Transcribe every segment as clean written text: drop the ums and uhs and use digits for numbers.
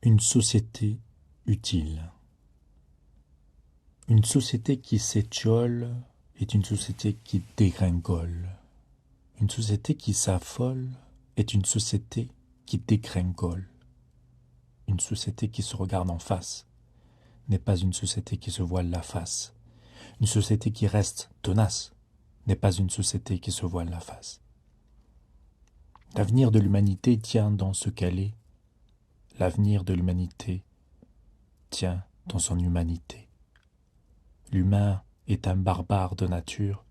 Une société utile. Une société qui s'étiole est une société qui dégringole. Une société qui s'affole est une société qui dégringole. Une société qui se regarde en face n'est pas une société qui se voile la face. Une société qui reste tenace n'est pas une société qui se voile la face. L'avenir de l'humanité tient dans ce qu'elle est. L'avenir de l'humanité tient dans son humanité. L'humain est un barbare de nature.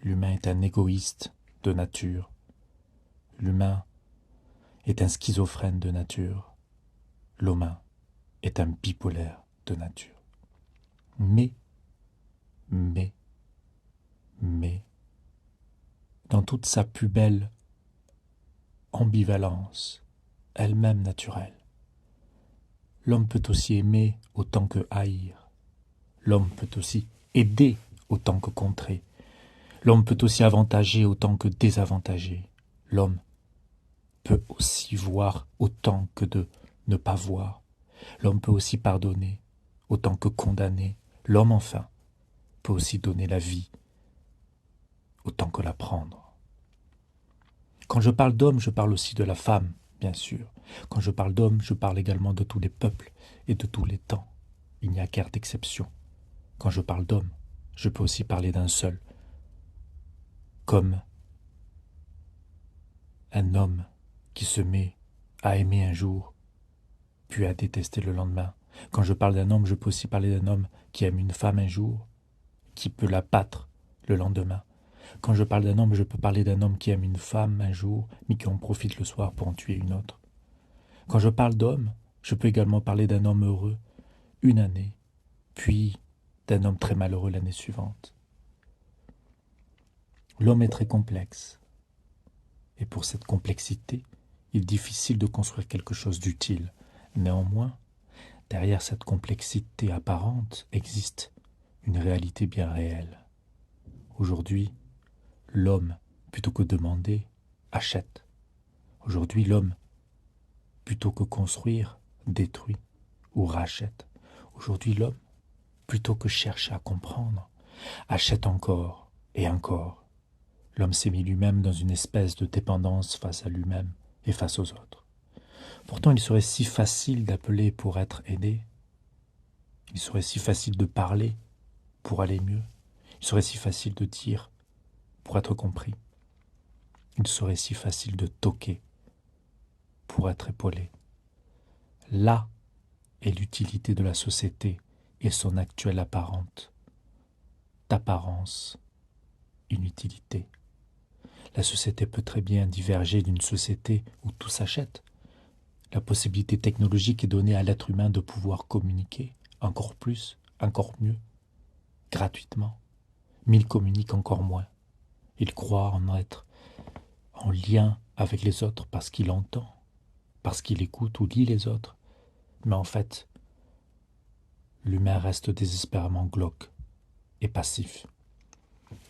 L'humain est un égoïste de nature. L'humain est un schizophrène de nature. L'humain est un bipolaire de nature. Mais, dans toute sa plus belle ambivalence, elle-même naturelle, l'homme peut aussi aimer autant que haïr. L'homme peut aussi aider autant que contrer. L'homme peut aussi avantager autant que désavantager. L'homme peut aussi voir autant que de ne pas voir. L'homme peut aussi pardonner autant que condamner. L'homme, enfin, peut aussi donner la vie autant que la prendre. Quand je parle d'homme, je parle aussi de la femme, bien sûr. Quand je parle d'homme, je parle également de tous les peuples et de tous les temps. Il n'y a guère d'exception. Quand je parle d'homme, je peux aussi parler d'un seul, comme un homme qui se met à aimer un jour, puis à détester le lendemain. Quand je parle d'un homme, je peux aussi parler d'un homme qui aime une femme un jour, qui peut la battre le lendemain. Quand je parle d'un homme, je peux parler d'un homme qui aime une femme un jour, mais qui en profite le soir pour en tuer une autre. Quand je parle d'homme, je peux également parler d'un homme heureux une année, puis d'un homme très malheureux l'année suivante. L'homme est très complexe, et pour cette complexité, il est difficile de construire quelque chose d'utile. Néanmoins, derrière cette complexité apparente existe une réalité bien réelle. Aujourd'hui, l'homme, plutôt que demander, achète. Aujourd'hui, l'homme, plutôt que construire, détruit ou rachète. Aujourd'hui, l'homme, plutôt que chercher à comprendre, achète encore et encore. L'homme s'est mis lui-même dans une espèce de dépendance face à lui-même et face aux autres. Pourtant, il serait si facile d'appeler pour être aidé. Il serait si facile de parler pour aller mieux. Il serait si facile de dire pour être compris. Il serait si facile de toquer pour être épaulé. Là est l'utilité de la société et son actuelle d'apparence, inutilité. La société peut très bien diverger d'une société où tout s'achète. La possibilité technologique est donnée à l'être humain de pouvoir communiquer encore plus, encore mieux, gratuitement. Mais il communique encore moins. Il croit en être en lien avec les autres parce qu'il entend, parce qu'il écoute ou lit les autres. Mais en fait, l'humain reste désespérément glauque et passif.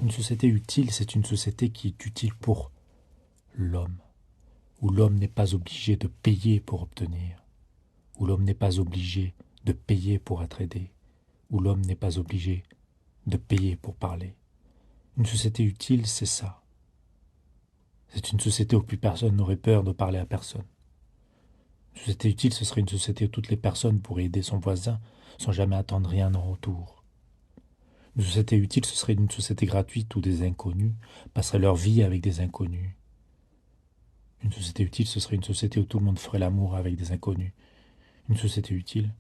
Une société utile, c'est une société qui est utile pour l'homme, où l'homme n'est pas obligé de payer pour obtenir, où l'homme n'est pas obligé de payer pour être aidé, où l'homme n'est pas obligé de payer pour parler. Une société utile, c'est ça. C'est une société où plus personne n'aurait peur de parler à personne. Une société utile, ce serait une société où toutes les personnes pourraient aider son voisin sans jamais attendre rien en retour. Une société utile, ce serait une société gratuite où des inconnus passeraient leur vie avec des inconnus. Une société utile, ce serait une société où tout le monde ferait l'amour avec des inconnus. Une société utile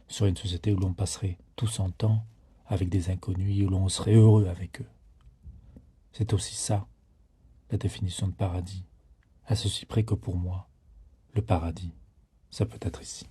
serait une société où l'on passerait tout son temps avec des inconnus et où l'on serait heureux avec eux. C'est aussi ça, la définition de paradis. À ceci près que pour moi, le paradis, ça peut être ici.